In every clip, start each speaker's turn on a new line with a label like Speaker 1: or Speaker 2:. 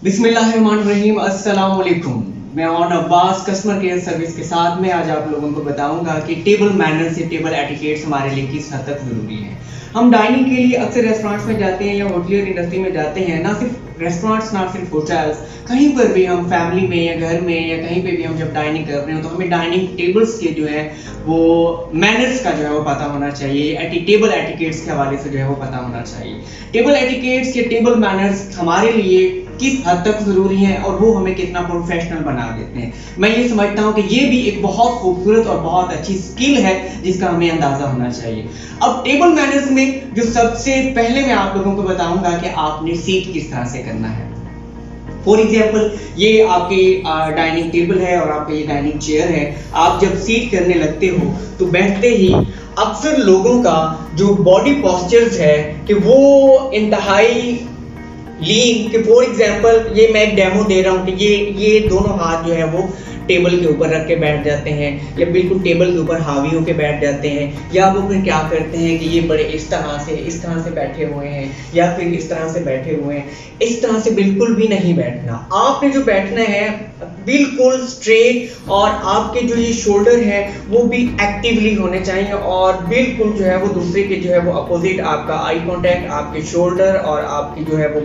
Speaker 1: बिस्मिल्लाहिर्रहमानिर्रहीम, अस्सलाम वालेकुम। मैं on Abbas customer care service के साथ में आज आप लोगों को बताऊंगा कि टेबल मैनर्स या टेबल एटिकेट्स हमारे लिए किस हद तक ज़रूरी है। हम डाइनिंग के लिए अक्सर रेस्टोरेंट्स में जाते हैं या होटलियर इंडस्ट्री में जाते हैं, ना सिर्फ रेस्टोरेंट्स ना सिर्फ होटल्स, कहीं पर भी हम फैमिली में या घर में या कहीं पे भी हम जब डाइनिंग कर रहे हो तो हमें डाइनिंग टेबल्स के जो है वो मैनर्स का जो है वो पता होना चाहिए। टेबल एटिकेट्स के हवाले से जो है वो पता होना चाहिए। टेबल एटिकेट्स या टेबल मैनर्स हमारे लिए किस हद तक जरूरी है और वो हमें कितना प्रोफेशनल बना देते हैं। मैं ये समझता हूँ कि ये भी एक बहुत खूबसूरत और बहुत अच्छी स्किल है जिसका हमें अंदाजा होना चाहिए। अब टेबल मैनर्स में जो सबसे पहले मैं आप लोगों को बताऊंगा कि आपने सीट किस तरह से करना है। फॉर एग्जाम्पल, ये आपकी डाइनिंग टेबल है और आपका ये डाइनिंग चेयर है। आप जब सीट करने लगते हो तो बैठते ही अक्सर लोगों का जो बॉडी पॉस्चर्स है कि वो इंतहाई लीन के फॉर एग्जाम्पल ये मैं एक डेमो दे रहा हूँ कि ये दोनों हाथ जो है वो टेबल के ऊपर रख के बैठ जाते हैं या बिल्कुल टेबल के ऊपर हावी होके बैठ जाते हैं, या वो फिर क्या करते हैं कि ये बड़े इस तरह से बैठे हुए हैं या फिर इस तरह से बैठे हुए हैं। इस तरह से बिल्कुल भी नहीं बैठना। आपने जो बैठना है बिल्कुल स्ट्रेट और आपके जो ये शोल्डर है वो भी एक्टिवली होने चाहिए और बिल्कुल जो है वो दूसरे के जो है वो अपोजिट आपका आई कांटेक्ट, आपके शोल्डर और आपकी जो है वो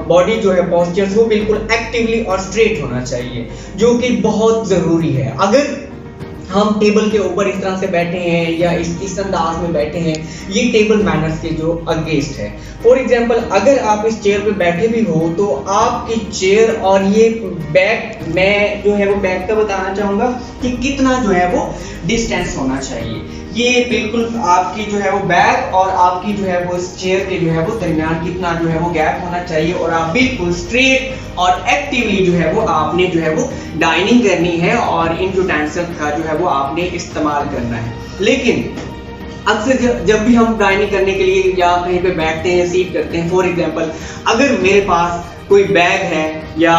Speaker 1: बॉडी जो है पॉस्चर्स वो बिल्कुल एक्टिवली और स्ट्रेट होना चाहिए, जो कि बहुत जरूरी है। अगर हम टेबल के ऊपर इस तरह से बैठे हैं या इस अंदाज में बैठे हैं, ये टेबल मैनर्स के जो अगेंस्ट है। फॉर एग्जांपल, अगर आप इस चेयर पे बैठे भी हो तो आपकी चेयर और ये बैक, मैं जो है वो बैक का बताना चाहूंगा कि कितना जो है वो डिस्टेंस होना चाहिए। ये बिल्कुल आपकी जो है वो बैक और आपकी जो है वो चेयर के जो है वो दरमियान कितना जो है वो गैप होना चाहिए और आप बिल्कुल स्ट्रेट और एक्टिवली जो है वो आपने जो है वो डाइनिंग करनी है और इन यूटेंसिल्स का जो है वो आपने इस्तेमाल करना है। लेकिन अक्सर जब भी हम डाइनिंग करने के लिए या कहीं पे बैठते हैं या सीट करते हैं, फॉर एग्जांपल अगर मेरे पास कोई बैग है या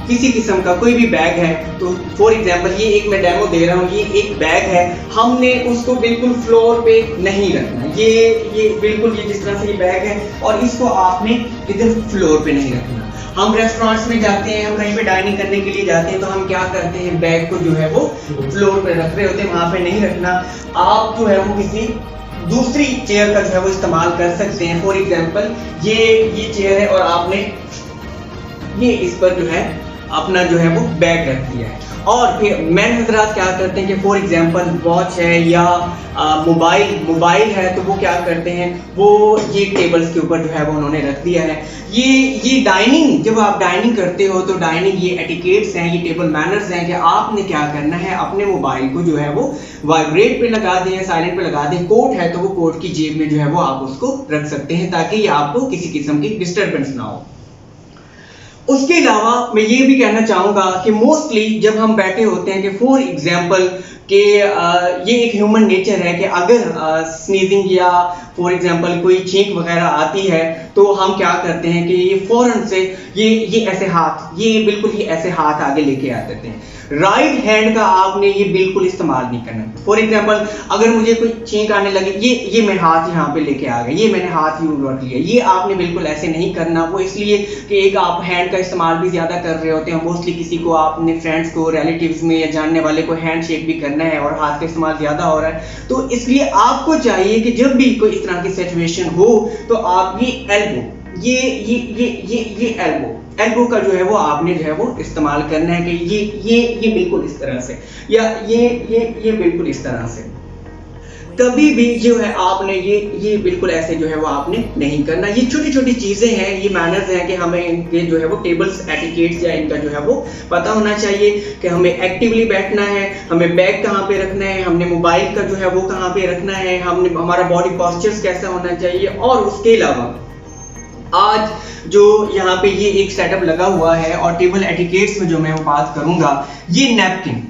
Speaker 1: किसी किस्म का कोई भी बैग है तो फॉर एग्जांपल ये एक मैं डेमो दे रहा हूँ, ये एक बैग है, हमने उसको बिल्कुल फ्लोर पे नहीं रखना। ये बिल्कुल ये जिस तरह से ये बैग है और इसको आपने इधर फ्लोर पे नहीं रखना। हम रेस्टोरेंट्स में जाते हैं, हम कहीं पे डाइनिंग करने के लिए जाते हैं तो हम क्या करते हैं, बैग को जो है वो फ्लोर पे रख रहे होते हैं, वहां पे नहीं रखना। आप जो है वो किसी दूसरी चेयर का जो है वो इस्तेमाल कर सकते हैं। फॉर एग्जांपल ये चेयर है और आपने ये इस पर जो है अपना जो है वो बैग रख दिया है और फिर मैन हजरात क्या करते हैं कि फॉर एग्जांपल वॉच है या मोबाइल है तो वो क्या करते हैं, वो ये टेबल्स के ऊपर जो है वो उन्होंने रख दिया है। ये डाइनिंग, जब आप डाइनिंग करते हो तो डाइनिंग ये एटिकेट्स हैं, ये टेबल मैनर्स हैं कि आपने क्या करना है, अपने मोबाइल को जो है वो वाइब्रेट पे लगा दें, साइलेंट पे लगा दें। कोट है तो वो कोट की जेब में जो है वो आप उसको रख सकते हैं ताकि ये आपको किसी किस्म की डिस्टर्बेंस ना हो। उसके अलावा मैं ये भी कहना चाहूँगा कि मोस्टली जब हम बैठे होते हैं कि फॉर एग्जांपल कि ये एक ह्यूमन नेचर है कि अगर स्नीजिंग या फॉर एग्जांपल कोई छींक वगैरह आती है तो हम क्या करते हैं कि ये फौरन से ये ऐसे हाथ, ये बिल्कुल ही ऐसे हाथ आगे लेके आ देते हैं। राइट हैंड का आपने ये बिल्कुल इस्तेमाल नहीं करना। फॉर एग्जांपल अगर मुझे कोई छींक आने लगे, ये मैं हाथ यहाँ पे लेके आ गया, ये मैंने हाथ यूं रख लिया, ये आपने बिल्कुल ऐसे नहीं करना। वो इसलिए कि एक आप हैंड का इस्तेमाल भी ज्यादा कर रहे होते हैं, मोस्टली किसी को आपने फ्रेंड्स को, रिलेटिव्स में या जानने वाले को हैंड शेक भी करना है और हाथ का इस्तेमाल ज्यादा हो रहा है। तो इसलिए आपको चाहिए कि जब भी कोई इस तरह की सिचुएशन हो तो आप ये एल्बो, ये एल्बो का जो है वो आपने जो है वो इस्तेमाल करना है कि ये बिल्कुल इस तरह से या ये बिल्कुल इस तरह से। कभी भी जो है आपने ये बिल्कुल ऐसे जो है वो आपने नहीं करना। ये छोटी छोटी चीजें हैं, ये मैनर्स हैं कि हमें इनके जो है वो टेबल्स एटिकेट्स या इनका जो है वो पता होना चाहिए कि हमें एक्टिवली बैठना है, हमें बैग कहाँ पे रखना है, हमने मोबाइल का जो है वो कहाँ पे रखना है, हमारा बॉडी पॉस्चर्स कैसा होना चाहिए। और उसके अलावा आज जो यहाँ पे ये एक सेटअप लगा हुआ है और टेबल एटिकेट्स में जो मैं वो बात करूंगा, ये नैपकिन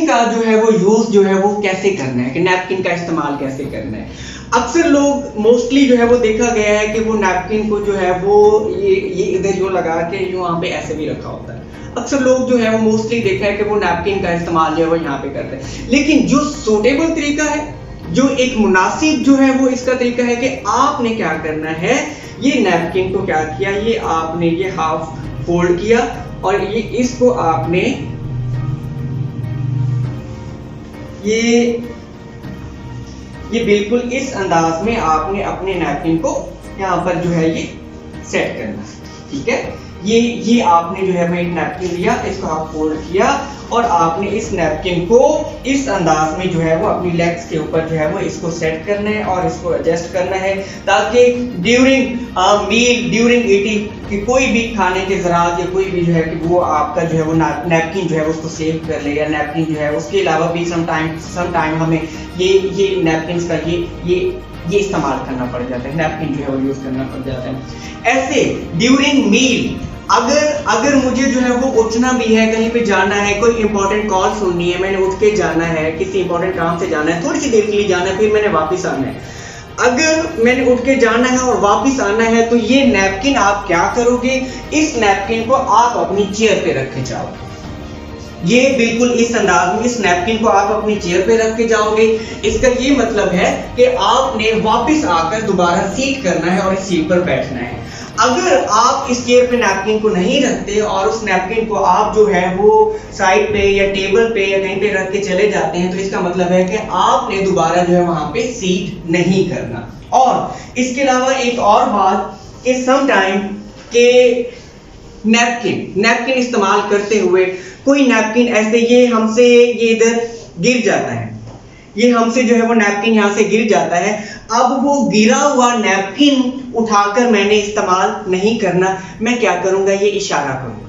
Speaker 1: का जो है वो यूज जो है वो कैसे करना है, कि नैपकिन का इस्तेमाल कैसे करना है। अक्सर लोग मोस्टली जो है वो देखा गया है कि वो नैपकिन को जो है वो ये इधर जो लगा के जो वहाँ पे ऐसे भी रखा होता है। अक्सर लोग जो है वो मोस्टली देखा है कि वो नैपकिन का इस्तेमाल जो है वो यहाँ पे करते हैं। लेकिन जो सूटेबल तरीका है, जो एक मुनासिब जो है वो इसका तरीका है कि आपने क्या करना है, ये नैपकिन को क्या किया, ये आपने ये हाफ फोल्ड किया और ये इसको आपने ये बिल्कुल इस अंदाज में आपने अपने नैपकिन को यहाँ पर जो है ये सेट करना, ठीक है। ये आपने जो है मैं एक नैपकिन लिया, इसको आप फोल्ड किया और आपने इस नैपकिन को इस अंदाज में जो है वो अपनी लेग्स के ऊपर जो है वो इसको सेट करना है और इसको एडजस्ट करना है, ताकि ड्यूरिंग ईटिंग कि कोई भी खाने के ज़रात या कोई भी जो है कि वो आपका जो है वो नैपकिन जो है उसको सेव कर ले, या नैपकिन जो है उसके अलावा भी सम टाइम हमें ये नैपकिन का ये इस्तेमाल करना पड़ जाता है, नैपकिन जो है वो यूज़ करना पड़ जाता है। ऐसे ड्यूरिंग मील अगर मुझे जो है वो उठना भी है, कहीं पे जाना है, कोई इंपॉर्टेंट कॉल सुननी है, मैंने उठ के जाना है, किसी इंपॉर्टेंट काम से जाना है, थोड़ी सी देर के लिए जाना है, फिर मैंने वापस आना है, अगर मैंने उठ के जाना है और वापस आना है, तो ये नैपकिन आप क्या करोगे, इस नैपकिन को आप अपनी चेयर पे रख के जाओगे। ये बिल्कुल इस अंदाज में इस नैपकिन को आप अपनी चेयर पे रख के जाओगे। इसका ये मतलब है कि आपने वापस आकर दोबारा सीट करना है और इस सीट पर बैठना है। अगर आप इस चेयर पे नैपकिन को नहीं रखते और उस नैपकिन को आप जो है वो साइड पे या टेबल पे या कहीं पे रख के चले जाते हैं, तो इसका मतलब है कि आपने दोबारा जो है वहां पे सीट नहीं करना। और इसके अलावा एक और बात कि सम टाइम के नैपकिन इस्तेमाल करते हुए कोई नैपकिन ऐसे ये इधर गिर जाता है, ये हमसे जो है वो नैपकिन यहाँ से गिर जाता है। अब वो गिरा हुआ नैपकिन उठाकर मैंने इस्तेमाल नहीं करना, मैं क्या करूंगा, ये इशारा करूंगा,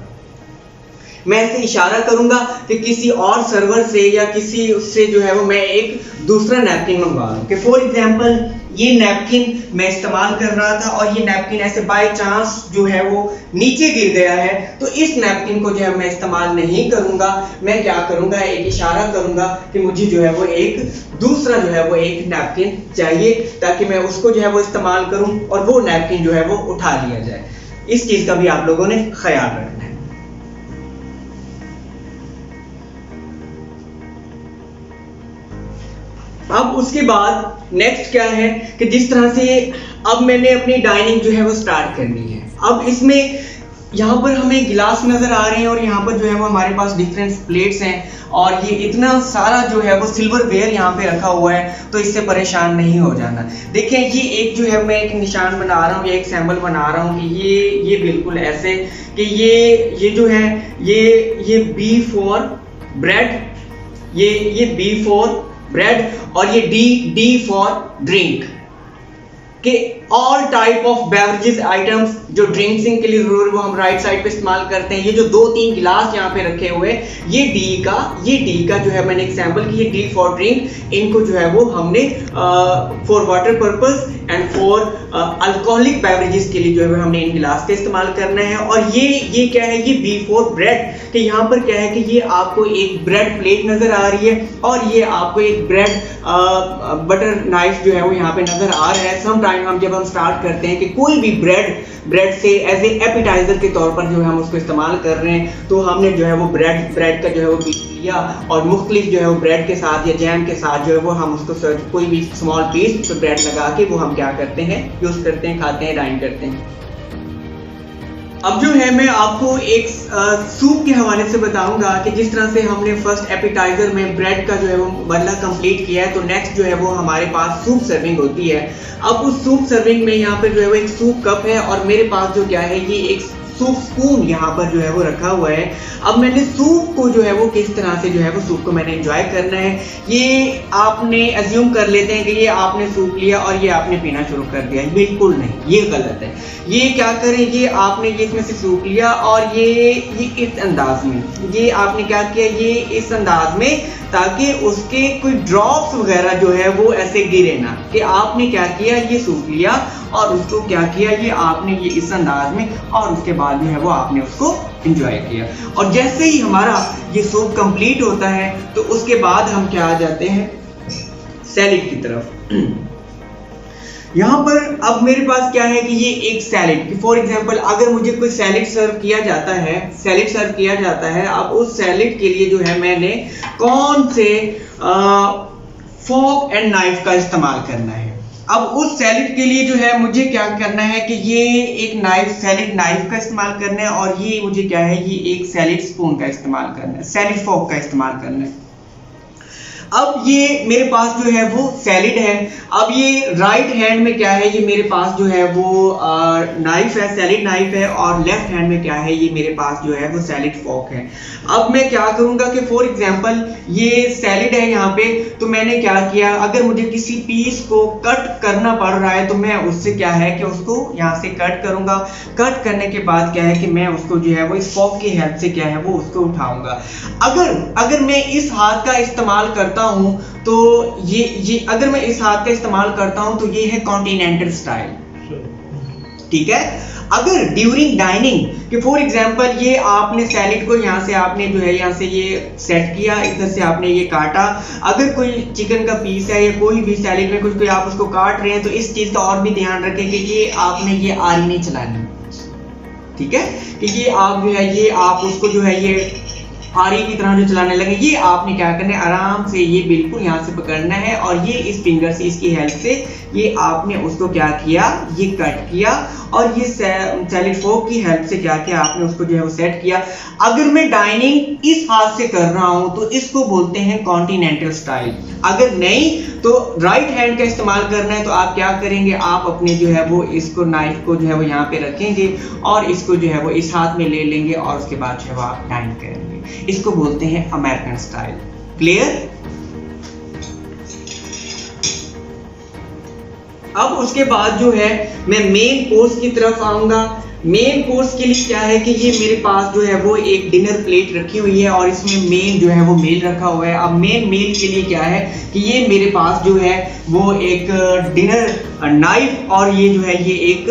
Speaker 1: मैं ऐसे इशारा करूंगा कि किसी और सर्वर से या किसी उससे जो है वो मैं एक दूसरा नैपकिन मंगवा लूं। कि फॉर एग्जांपल ये नैपकिन मैं इस्तेमाल कर रहा था और ये नैपकिन ऐसे बाय चांस जो है वो नीचे गिर गया है, तो इस नैपकिन को जो है मैं इस्तेमाल नहीं करूंगा। मैं क्या करूंगा, एक इशारा करूंगा कि मुझे जो है वो एक दूसरा जो है वो एक नैपकिन चाहिए, ताकि मैं उसको जो है वो इस्तेमाल करूं और वो नैपकिन जो है वो उठा लिया जाए। इस चीज का भी आप लोगों ने ख्याल रखना है। अब उसके बाद नेक्स्ट क्या है कि जिस तरह से अब मैंने अपनी डाइनिंग जो है वो स्टार्ट करनी है। अब इसमें यहाँ पर हमें गिलास नजर आ रहे हैं और यहाँ पर जो है वो हमारे पास डिफरेंट प्लेट्स हैं और ये इतना सारा जो है वो सिल्वर वेयर यहाँ पे रखा हुआ है, तो इससे परेशान नहीं हो जाना। देखें ये एक जो है मैं एक निशान बना रहा हूँ या एक सैंपल बना रहा हूँ कि ये बिल्कुल ऐसे कि ये जो है ये बी फॉर ब्रेड, ये बी फॉर ब्रेड और ये डी फॉर ड्रिंक के all type of beverages items जो ड्रिंक्सिंग के लिए जरूर वो हम राइट साइड पे इस्तेमाल करते हैं। ये जो 2-3 गिलास यहाँ पे रखे हुए ये डी का जो है मैंने एग्जांपल की, ये डी फॉर ड्रिंक, इनको जो है वो हमने for water purpose and for alcoholic beverages के लिए जो है हमने इन गिलास का इस्तेमाल करना है। और ये क्या है, ये बी फॉर ब्रेड, कि यहाँ पर क्या है कि ये आपको एक ब्रेड प्लेट नजर आ रही है और ये आपको एक ब्रेड बटर नाइफ जो है वो यहाँ पे नजर आ रहा है। सम टाइम हम जब हम स्टार्ट करते हैं कि कोई भी ब्रेड से एज ए एपिटाइजर के तौर पर जो है हम उसको इस्तेमाल कर रहे हैं, तो हमने जो है वो ब्रेड का जो है वो पीस लिया और मुख्तलिफ जो है वो ब्रेड के साथ या जैम के साथ जो है वो हम उसको सर्व कोई भी स्मॉल पीस तो ब्रेड लगा के वो हम क्या करते हैं, यूज करते हैं, खाते हैं, डाइन करते हैं। अब जो है मैं आपको एक सूप के हवाले से बताऊंगा कि जिस तरह से हमने फर्स्ट एपिटाइजर में ब्रेड का जो है वो मरला कंप्लीट किया है, तो नेक्स्ट जो है वो हमारे पास सूप सर्विंग होती है। अब उस सूप सर्विंग में यहाँ पर जो है वो एक सूप कप है और मेरे पास जो क्या है ये एक सूप स्पून यहाँ पर जो है वो रखा हुआ है। अब मैंने सूप को जो है वो किस तरह से जो है वो सूप को मैंने एंजॉय करना है, ये आपने अज्यूम कर लेते हैं कि ये आपने सूप लिया और ये आपने पीना शुरू कर दिया। बिल्कुल नहीं, ये गलत है। ये क्या करें, ये आपने ये इसमें से सूप लिया और ये इस अंदाज में ये आपने क्या किया, ये इस अंदाज में, ताकि उसके कोई ड्रॉप्स वगैरह जो है वो ऐसे गिरे ना। कि आपने क्या किया, ये सूप लिया और उसको क्या किया, ये आपने ये इस अंदाज में और उसके बाद जो है वो आपने उसको एंजॉय किया। और जैसे ही हमारा ये सूप कंप्लीट होता है तो उसके बाद हम क्या आ जाते हैं सैलेड की तरफ। यहाँ पर अब मेरे पास क्या है कि ये एक सैलेड, फॉर एग्जांपल अगर मुझे कोई सैलेड सर्व किया जाता है, अब उस सैलेड के लिए जो है मैंने कौन से फोर्क एंड नाइफ का इस्तेमाल करना है। अब उस सैलेड के लिए जो है मुझे क्या करना है कि ये एक नाइफ, सैलेड नाइफ का इस्तेमाल करना है, और ये मुझे क्या है, ये एक सैलेड स्पून का इस्तेमाल करना है, सैलेड फोर्क का इस्तेमाल करना है। अब ये मेरे पास जो है वो सैलेड है। अब ये राइट हैंड में क्या है, ये मेरे पास जो है वो नाइफ है, सैलेड नाइफ है, और लेफ्ट हैंड में क्या है, ये मेरे पास जो है वो सैलेड फोर्क है। अब मैं क्या करूंगा कि फॉर एग्जांपल ये सैलेड है यहाँ पे, तो मैंने क्या किया, अगर मुझे किसी पीस को कट करना पड़ रहा है तो मैं उससे क्या है कि उसको यहाँ से कट करूंगा। कट करने के बाद क्या है कि मैं उसको जो है वो इस फोर्क की हेल्प से क्या है वो उसको उठाऊंगा। अगर मैं इस हाथ का इस्तेमाल करता हूं तो ये अगर मैं इस हाथ का इस्तेमाल करता हूं तो ये है कॉन्टिनेंटल स्टाइल, ठीक है। अगर ड्यूरिंग डाइनिंग कि फॉर एग्जांपल ये आपने सैलेड को यहाँ से आपने जो है यहाँ से ये सेट किया, इधर से आपने ये काटा, अगर कोई चिकन का पीस है या कोई भी सैलेड में कुछ कोई आप उसको काट रहे हैं तो इस चीज का और भी ध्यान रखें कि ये आपने ये आरी नहीं चलानी, ठीक है, कि ये आप जो है ये आप उसको जो है ये आरी की तरह जो चलाने लगे, ये आपने क्या करना है, आराम से ये बिल्कुल यहाँ से पकड़ना है, और ये इस फिंगर से इसकी हेल्प से ये आपने उसको क्या किया, ये कट किया, और ये सैलेड फोर्क की हेल्प से क्या किया, आपने उसको जो है वो सेट किया। अगर मैं डाइनिंग इस हाथ से कर रहा हूं तो इसको बोलते हैं कॉन्टिनेंटल स्टाइल। अगर नहीं तो राइट हैंड का इस्तेमाल करना है तो आप क्या करेंगे, आप अपने जो है वो इसको नाइफ को जो है वो यहाँ पे रखेंगे और इसको जो है वो इस हाथ में ले लेंगे, और उसके बाद जो है वो आप डाइन करेंगे। इसको बोलते हैं अमेरिकन स्टाइल। क्लियर? अब उसके बाद जो है मैं मेन कोर्स की तरफ आऊंगा। मेन कोर्स के लिए क्या है कि ये मेरे पास जो है वो एक डिनर प्लेट रखी हुई है और इसमें मेन जो है वो मील रखा हुआ है। अब मेन मील के लिए क्या है कि ये मेरे पास जो है वो एक डिनर नाइफ और ये जो है ये एक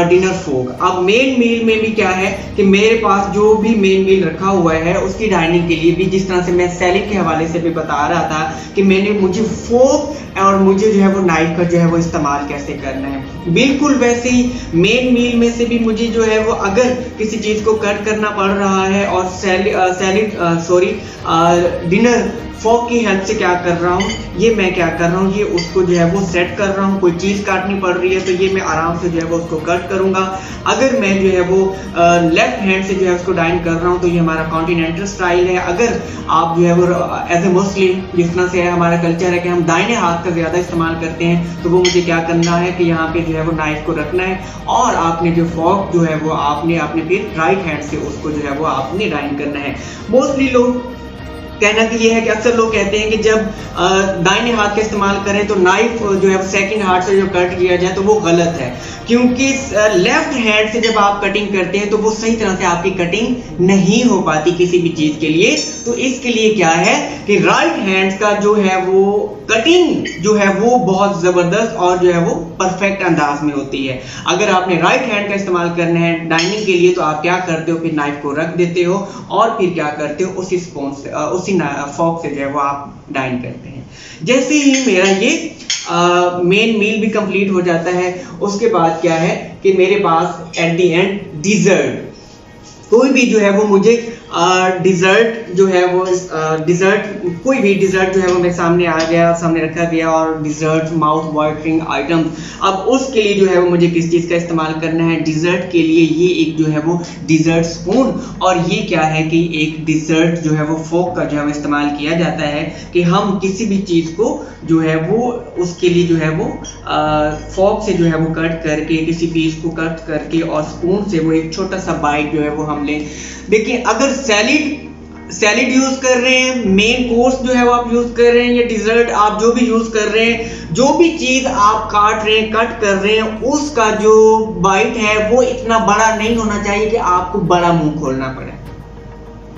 Speaker 1: डिनर फोर्क। अब मेन मील में भी क्या है कि मेरे पास जो भी मेन मील रखा हुआ है उसकी डाइनिंग के लिए भी, जिस तरह से मैं सैलेड के हवाले से भी बता रहा था कि मुझे फोर्क और मुझे जो है वो नाइफ का जो है वो इस्तेमाल कैसे करना है, बिल्कुल वैसे ही मेन मील में से भी मुझे जो है वो अगर किसी चीज को कट करना पड़ रहा है और डिनर फोर्क की हेल्प से क्या कर रहा हूँ, ये मैं क्या कर रहा हूँ, ये उसको जो है वो सेट कर रहा हूँ। कोई चीज़ काटनी पड़ रही है तो ये मैं आराम से जो है वो उसको कट करूँगा। अगर मैं जो है वो लेफ्ट हैंड से जो है उसको डाइन कर रहा हूँ तो ये हमारा कॉन्टिनेंटल स्टाइल है। अगर आप जो है वो एज ए मुस्लिम जिस तरह से हमारा कल्चर है कि हम दाहिने हाथ का ज़्यादा इस्तेमाल करते हैं, तो वो मुझे क्या करना है कि यहाँ पे जो है वो नाइफ को रखना है और आपने जो फोर्क जो है वो आपने फिर राइट हैंड से उसको जो है वो आपने डाइन करना है। मोस्टली लोग कहना कि ये है कि अक्सर लोग कहते हैं कि जब दाहिने हाथ का इस्तेमाल करें तो नाइफ जो है सेकंड हाथ से जो कट किया जाए तो वो गलत है, क्योंकि लेफ्ट हैंड से जब आप कटिंग करते हैं तो वो सही तरह से आपकी कटिंग नहीं हो पाती किसी भी चीज के लिए। तो इसके लिए क्या है कि राइट हैंड का जो है वो कटिंग जो है वो बहुत जबरदस्त और जो है वो परफेक्ट अंदाज में होती है। अगर आपने राइट हैंड का इस्तेमाल करना है डाइनिंग के लिए तो आप क्या करते हो, फिर नाइफ को रख देते हो और फिर क्या करते हो, उसी स्पून से उसी फोर्क से जो है वो आप डाइन करते हैं। जैसे ही मेरा ये मेन मील भी कंप्लीट हो जाता है, उसके बाद क्या है कि मेरे पास एट द एंड डिजर्ट, कोई भी जो है वो मुझे डिजर्ट जो है वो कोई भी डिजर्ट जो है वो मेरे सामने आ गया, सामने रखा गया और डिजर्ट माउथ वाटरिंग आइटम्स। अब उसके लिए जो है वो मुझे किस चीज़ का इस्तेमाल करना है, डिजर्ट के लिए ये एक जो है वो डिजर्ट स्पून और ये क्या है कि एक डिजर्ट जो है वो फोर्क का जो है इस्तेमाल किया जाता है कि हम किसी भी चीज़ को जो है वो उसके लिए जो है वो फोर्क से जो है वो कट करके किसी पीस को कट करके और स्पून से वो एक छोटा सा बाइट जो है वो हम लें। देखिए अगर सैलिड यूज कर रहे हैं, मेन कोर्स जो है वो आप यूज कर रहे हैं या डिजर्ट आप जो भी यूज कर रहे हैं, जो भी चीज आप काट रहे हैं कट कर रहे हैं, उसका जो बाइट है वो इतना बड़ा नहीं होना चाहिए कि आपको बड़ा मुंह खोलना पड़े।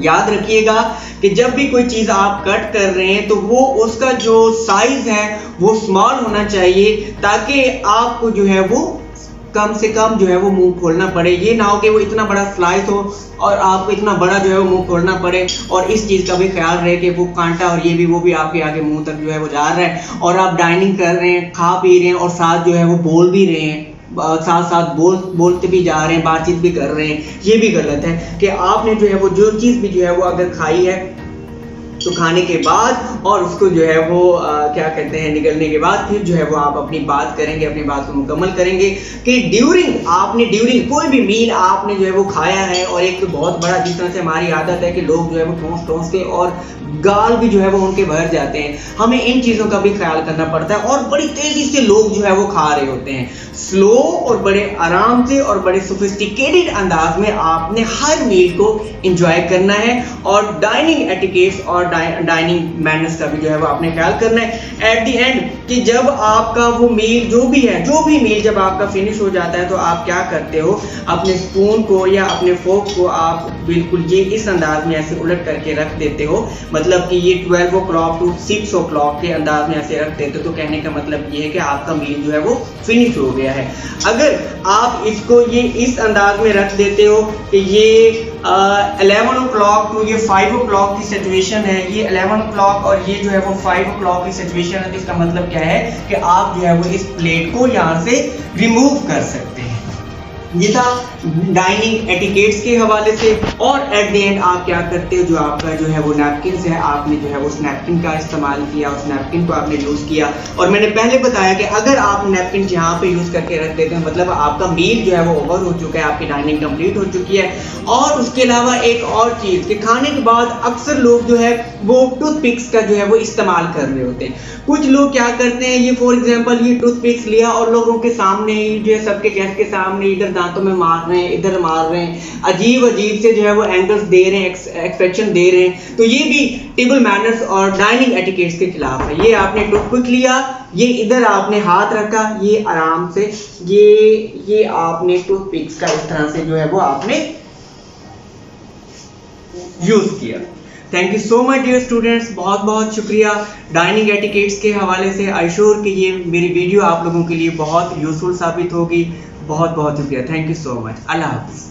Speaker 1: याद रखिएगा कि जब भी कोई चीज आप कट कर रहे हैं तो वो उसका जो साइज है वो स्मॉल होना चाहिए ताकि आपको जो है वो कम से कम जो है वो मुंह खोलना पड़े। ये ना हो कि वो इतना बड़ा स्लाइस हो और आपको इतना बड़ा जो है वो मुंह खोलना पड़े। और इस चीज़ का भी ख्याल रहे कि वो कांटा और ये भी वो भी आपके आगे मुंह तक जो है वो जा रहा है और आप डाइनिंग कर रहे हैं, खा पी रहे हैं और साथ जो है वो बोल भी रहे हैं, साथ साथ बोलते भी जा रहे हैं, बातचीत भी कर रहे हैं। ये भी गलत है कि आपने जो है वो जो चीज़ भी जो है वो अगर खाई है तो खाने के बाद और उसको जो है वो क्या कहते हैं निकलने के बाद फिर जो है वो आप अपनी बात करेंगे, अपनी बात को मुकम्मल करेंगे कि ड्यूरिंग कोई भी मील आपने जो है वो खाया है। और एक तो बहुत बड़ा जिस तरह से हमारी आदत है कि लोग जो है वो ठोंस के और गाल भी जो है वो उनके भर जाते हैं, हमें इन चीज़ों का भी ख्याल करना पड़ता है। और बड़ी तेज़ी से लोग जो है वो खा रहे होते हैं, स्लो और बड़े आराम से और बड़े सोफिस्टिकेटेड अंदाज में आपने हर मील को एंजॉय करना है। और डाइनिंग एटिकेट्स और डाइनिंग मैनर्स का भी जो है वो आपने ख्याल करना है। एट द एंड कि जब आपका वो मील जो भी मील जब आपका फिनिश हो जाता है तो आप क्या करते हो, अपने स्पून को या अपने फोक को आप बिल्कुल ये इस अंदाज में ऐसे उलट करके रख देते हो, मतलब कि ये 12 o'clock to 6 o'clock के अंदाज में ऐसे रख देते हो। तो कहने का मतलब ये है कि आपका मील जो है वो फिनिश हो गया है। अगर आप इसको ये इस अंदाज में रख देते हो कि ये 11 o'clock to ये 5 o'clock की सिचुएशन है, ये 11 o'clock और ये जो है वो 5 o'clock की सिचुएशन है, तो इसका मतलब क्या है कि आप जो है वो इस प्लेट को यहाँ से रिमूव कर सकते हैं। ये था डाइनिंग एटिकेट्स के हवाले से। और एट द एंड आप क्या करते हो, जो आपका जो है वो नैपकिन है, आपने जो है वो उस नैपकिन का इस्तेमाल किया, उस नैपकिन को आपने यूज़ किया। और मैंने पहले बताया कि अगर आप नैपकिन यहाँ पे यूज़ करके रख देते हैं मतलब आपका मील जो है वो ओवर हो चुका है, आपकी डाइनिंग कंप्लीट हो चुकी है। और उसके अलावा एक और चीज़ कि खाने के बाद अक्सर लोग जो है वो टूथपिक्स का जो है वो इस्तेमाल कर रहे होते हैं। कुछ लोग क्या करते हैं, ये फॉर एग्जाम्पल ये टूथपिक्स लिया और लोगों के सामने जो है सबके गेस्ट के सामने इधर दांतों में मार रहे हैं, इधर मार रहे हैं, अजीब से जो है वो एंगल्स दे रहे हैं, एक्सप्रेशन दे रहे हैं। तो ये भी टेबल मैनर्स और डाइनिंग एटिकेट्स के खिलाफ है। ये आपने टूथपिक लिया, ये इधर आपने हाथ रखा, ये आराम से ये आपने टूथपिक्स का इस तरह से जो है वो आपने यूज किया। Thank you so much dear students, बहुत बहुत शुक्रिया डाइनिंग एटिकेट्स के हवाले से। आई श्योर कि ये मेरी वीडियो आप लोगों के लिए बहुत यूजफुल साबित होगी। बहुत बहुत शुक्रिया, थैंक यू सो मच। अल्लाह हाफिज़।